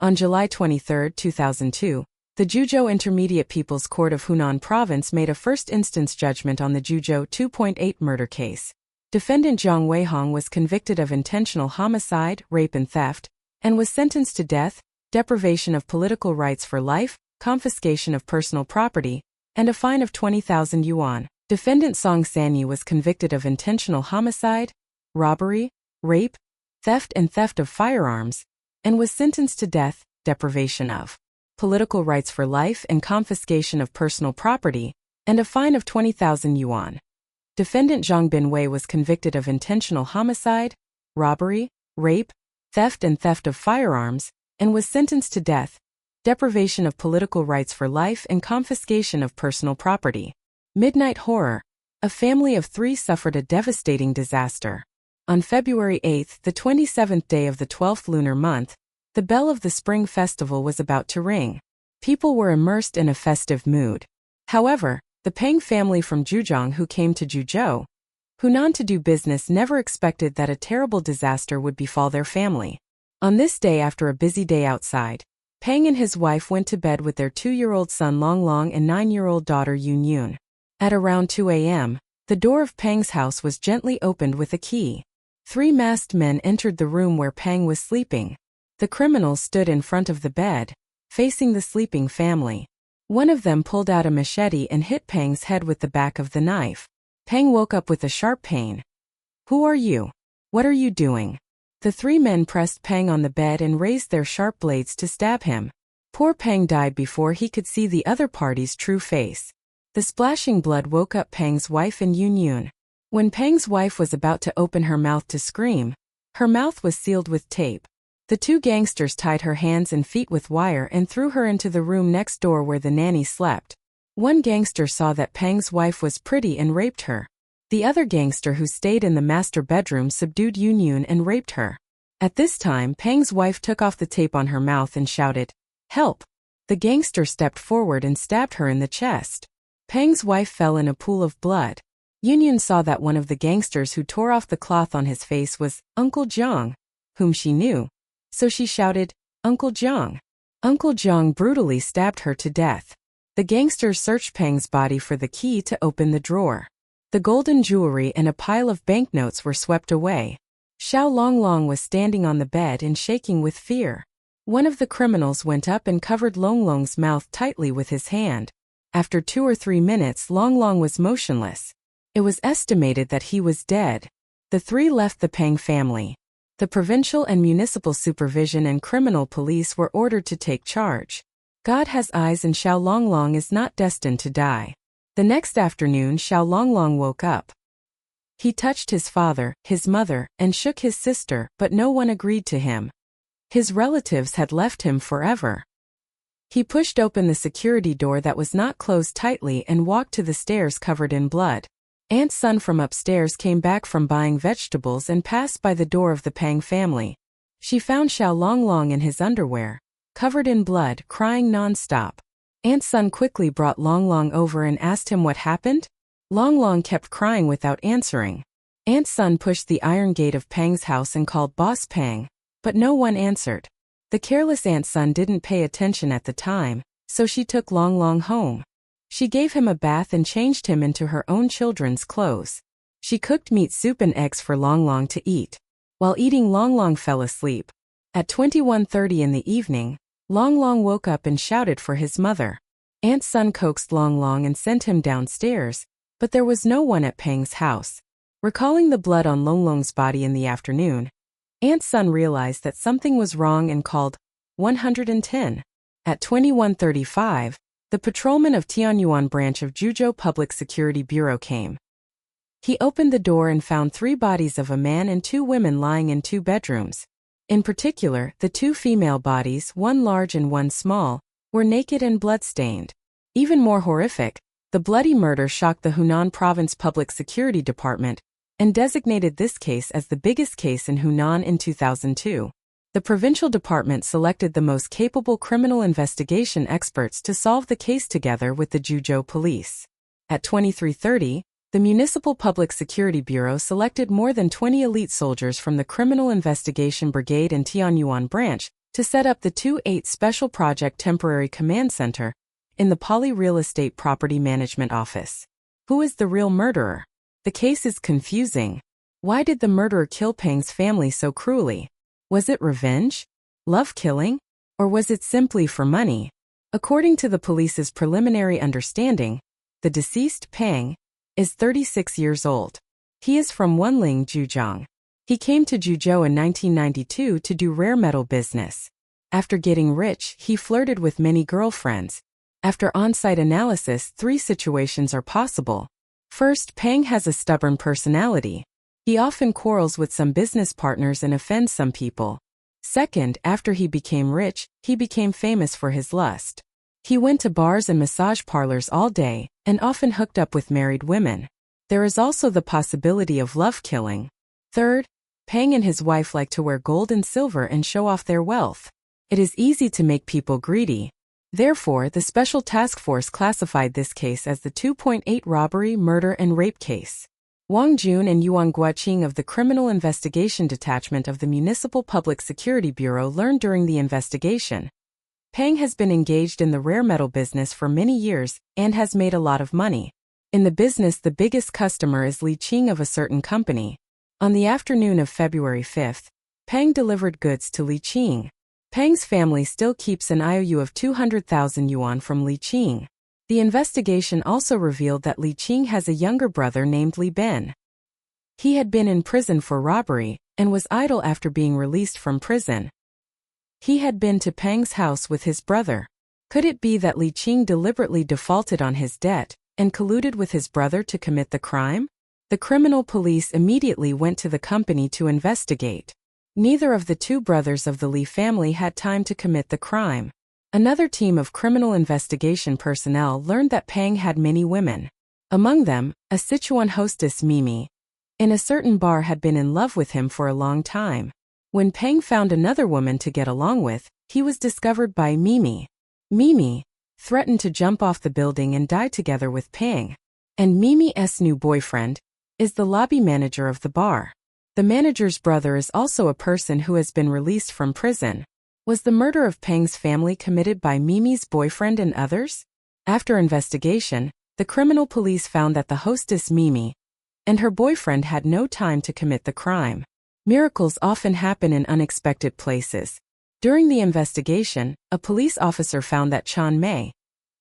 On July 23, 2002, the Juzhou Intermediate People's Court of Hunan Province made a first-instance judgment on the Juzhou 2.8 murder case. Defendant Zhang Weihong was convicted of intentional homicide, rape and theft, and was sentenced to death, deprivation of political rights for life, confiscation of personal property, and a fine of 20,000 yuan. Defendant Song Sanyi was convicted of intentional homicide, robbery, rape, theft and theft of firearms, and was sentenced to death, deprivation of political rights for life and confiscation of personal property, and a fine of 20,000 yuan. Defendant Zhang Binwei was convicted of intentional homicide, robbery, rape, theft and theft of firearms, and was sentenced to death, deprivation of political rights for life and confiscation of personal property. Midnight horror. A family of 3 suffered a devastating disaster. On February 8, the 27th day of the 12th lunar month, the bell of the Spring Festival was about to ring. People were immersed in a festive mood. However, the Peng family from Zhejiang who came to Juzhou, Hunan to do business never expected that a terrible disaster would befall their family. On this day after a busy day outside, Peng and his wife went to bed with their 2-year-old son Long Long and 9-year-old daughter Yun Yun. At around 2 a.m., the door of Peng's house was gently opened with a key. 3 masked men entered the room where Peng was sleeping. The criminals stood in front of the bed, facing the sleeping family. One of them pulled out a machete and hit Peng's head with the back of the knife. Peng woke up with a sharp pain. "Who are you? What are you doing?" The 3 men pressed Peng on the bed and raised their sharp blades to stab him. Poor Peng died before he could see the other party's true face. The splashing blood woke up Peng's wife and Yun Yun. When Peng's wife was about to open her mouth to scream, her mouth was sealed with tape. The 2 gangsters tied her hands and feet with wire and threw her into the room next door where the nanny slept. One gangster saw that Peng's wife was pretty and raped her. The other gangster who stayed in the master bedroom subdued Yun Yun and raped her. At this time, Peng's wife took off the tape on her mouth and shouted, "Help!" The gangster stepped forward and stabbed her in the chest. Peng's wife fell in a pool of blood. Yun Yun saw that one of the gangsters who tore off the cloth on his face was Uncle Jiang, whom she knew. So she shouted, "Uncle Jiang!" Uncle Jiang brutally stabbed her to death. The gangsters searched Peng's body for the key to open the drawer. The golden jewelry and a pile of banknotes were swept away. Xiao Longlong was standing on the bed and shaking with fear. One of the criminals went up and covered Longlong's mouth tightly with his hand. After 2 or 3 minutes, Longlong was motionless. It was estimated that he was dead. The 3 left the Peng family. The provincial and municipal supervision and criminal police were ordered to take charge. God has eyes and Xiao Longlong is not destined to die. The next afternoon Xiao Longlong woke up. He touched his father, his mother, and shook his sister, but no one agreed to him. His relatives had left him forever. He pushed open the security door that was not closed tightly and walked to the stairs covered in blood. Aunt Sun from upstairs came back from buying vegetables and passed by the door of the Peng family. She found Xiao Longlong in his underwear, covered in blood, crying non-stop. Aunt Sun quickly brought Longlong over and asked him what happened. Longlong kept crying without answering. Aunt Sun pushed the iron gate of Peng's house and called Boss Peng, but no one answered. The careless Aunt Sun didn't pay attention at the time, so she took Longlong home. She gave him a bath and changed him into her own children's clothes. She cooked meat soup and eggs for Longlong to eat. While eating, Longlong fell asleep. At 21:30 in the evening, Longlong woke up and shouted for his mother. Aunt Sun coaxed Longlong and sent him downstairs, but there was no one at Peng's house. Recalling the blood on Longlong's body in the afternoon, Aunt Sun realized that something was wrong and called 110. At 21:35, the patrolman of Tianyuan branch of Juzhou Public Security Bureau came. He opened the door and found 3 bodies of a man and 2 women lying in 2 bedrooms. In particular, the 2 female bodies, one large and one small, were naked and blood-stained. Even more horrific, the bloody murder shocked the Hunan Province Public Security Department and designated this case as the biggest case in Hunan in 2002. The provincial department selected the most capable criminal investigation experts to solve the case together with the Juzhou police. At 23:30, the Municipal Public Security Bureau selected more than 20 elite soldiers from the Criminal Investigation Brigade and Tianyuan branch to set up the 2-8 Special Project Temporary Command Center in the Poly Real Estate Property Management Office. Who is the real murderer? The case is confusing. Why did the murderer kill Peng's family so cruelly? Was it revenge? Love killing? Or was it simply for money? According to the police's preliminary understanding, the deceased, Peng, is 36 years old. He is from Hunan, Zhejiang. He came to Zhuzhou in 1992 to do rare metal business. After getting rich, he flirted with many girlfriends. After on-site analysis, 3 situations are possible. First, Peng has a stubborn personality. He often quarrels with some business partners and offends some people. Second, after he became rich, he became famous for his lust. He went to bars and massage parlors all day, and often hooked up with married women. There is also the possibility of love killing. Third, Peng and his wife like to wear gold and silver and show off their wealth. It is easy to make people greedy. Therefore, the Special Task Force classified this case as the 2.8 robbery, murder, and rape case. Wang Jun and Yuan Guoqing of the Criminal Investigation Detachment of the Municipal Public Security Bureau learned during the investigation. Peng has been engaged in the rare metal business for many years and has made a lot of money. In the business, the biggest customer is Li Qing of a certain company. On the afternoon of February 5, Peng delivered goods to Li Qing. Peng's family still keeps an IOU of 200,000 yuan from Li Qing. The investigation also revealed that Li Qing has a younger brother named Li Ben. He had been in prison for robbery and was idle after being released from prison. He had been to Peng's house with his brother. Could it be that Li Qing deliberately defaulted on his debt and colluded with his brother to commit the crime? The criminal police immediately went to the company to investigate. Neither of the 2 brothers of the Li family had time to commit the crime. Another team of criminal investigation personnel learned that Peng had many women. Among them, a Sichuan hostess, Mimi, in a certain bar had been in love with him for a long time. When Peng found another woman to get along with, he was discovered by Mimi. Mimi threatened to jump off the building and die together with Peng. And Mimi's new boyfriend is the lobby manager of the bar. The manager's brother is also a person who has been released from prison. Was the murder of Peng's family committed by Mimi's boyfriend and others? After investigation, the criminal police found that the hostess Mimi and her boyfriend had no time to commit the crime. Miracles often happen in unexpected places. During the investigation, a police officer found that Chan Mei,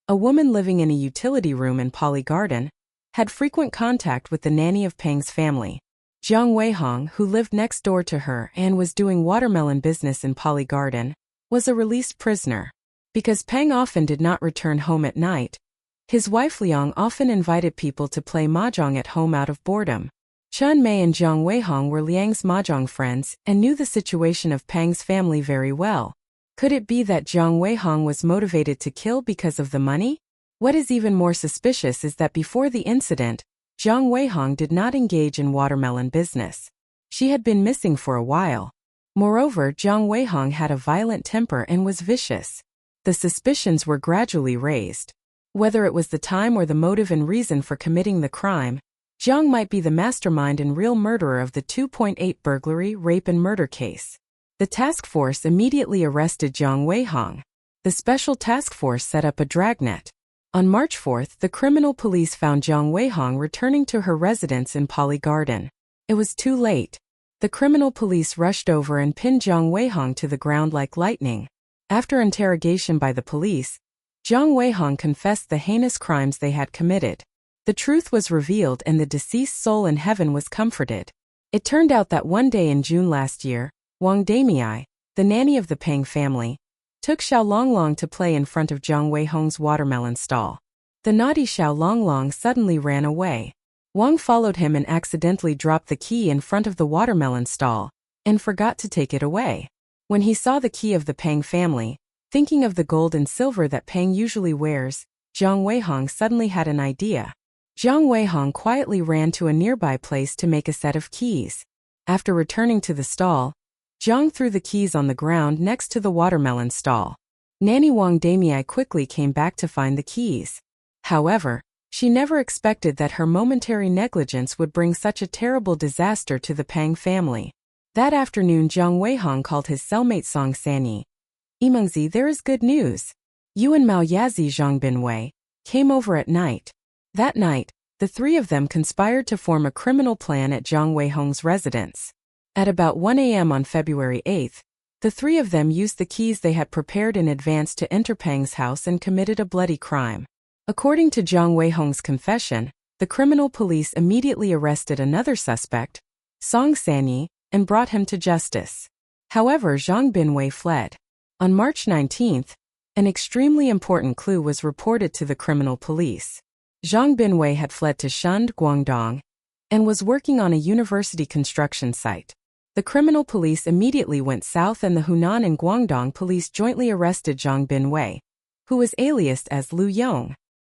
a woman living in a utility room in Poly Garden, had frequent contact with the nanny of Peng's family. Jiang Weihong, who lived next door to her and was doing watermelon business in Poly Garden, was a released prisoner. Because Peng often did not return home at night, his wife Liang often invited people to play mahjong at home out of boredom. Chen Mei and Jiang Weihong were Liang's mahjong friends and knew the situation of Peng's family very well. Could it be that Jiang Weihong was motivated to kill because of the money? What is even more suspicious is that before the incident, Jiang Weihong did not engage in watermelon business. She had been missing for a while. Moreover, Jiang Weihong had a violent temper and was vicious. The suspicions were gradually raised. Whether it was the time or the motive and reason for committing the crime, Jiang might be the mastermind and real murderer of the 2.8 burglary, rape and murder case. The task force immediately arrested Jiang Weihong. The special task force set up a dragnet. On March 4, the criminal police found Jiang Weihong returning to her residence in Poly Garden. It was too late. The criminal police rushed over and pinned Jiang Weihong to the ground like lightning. After interrogation by the police, Jiang Weihong confessed the heinous crimes they had committed. The truth was revealed and the deceased soul in heaven was comforted. It turned out that one day in June last year, Wang Damei, the nanny of the Peng family, took Xiao Longlong to play in front of Jiang Weihong's watermelon stall. The naughty Xiao Longlong suddenly ran away. Wang followed him and accidentally dropped the key in front of the watermelon stall, and forgot to take it away. When he saw the key of the Peng family, thinking of the gold and silver that Peng usually wears, Jiang Weihong suddenly had an idea. Jiang Weihong quietly ran to a nearby place to make a set of keys. After returning to the stall, Jiang threw the keys on the ground next to the watermelon stall. Nanny Wang Damei quickly came back to find the keys. However, she never expected that her momentary negligence would bring such a terrible disaster to the Peng family. That afternoon, Jiang Weihong called his cellmate Song Sanyi, Imengzi, there is good news. Yuan Mao Yazi Zhang Binwei came over at night. That night, the three of them conspired to form a criminal plan at Zhang Weihong's residence. At about 1 a.m. on February 8, the three of them used the keys they had prepared in advance to enter Peng's house and committed a bloody crime. According to Zhang Weihong's confession, the criminal police immediately arrested another suspect, Song Sanyi, and brought him to justice. However, Zhang Binwei fled. On March 19, an extremely important clue was reported to the criminal police. Zhang Binwei had fled to Shund, Guangdong, and was working on a university construction site. The criminal police immediately went south and the Hunan and Guangdong police jointly arrested Zhang Binwei, who was aliased as Liu Yong.